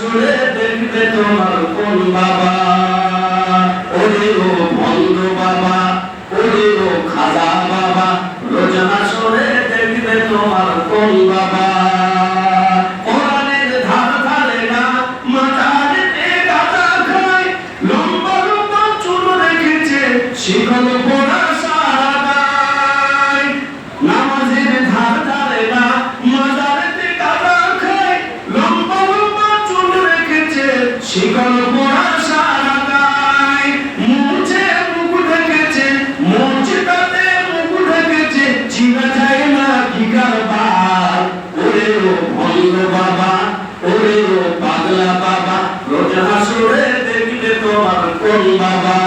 শুনে দেখবে তোমার কোন বাবা, ওরে ও ভন্ড বাবা, ওরে ও খাজা বাবা, রোজ হাসরে দেখবে তোমার কোন বাবা। কোরআনের ধার ধারে না, মাজারেতে গাঁজা খায়, লম্বা লম্বা চুল রেখেছে, শিকল পরা সারা গায়। নামাজের ধার ধারে না, মাজারেতে গাঁজা খায়, লম্বা লম্বা চুল রেখেছে, শিকল পরা সারা গায়। মুছে মুখ ঢেকেছে, মুছটাতে মুখ ঢেকেছে, চিনা যায় না কি কারবার। ওরে ও ভন্ড বাবা, ওরে ও পাগলা বাবা, রোজ হাসরে দেখলে তোমার কোন বাবা।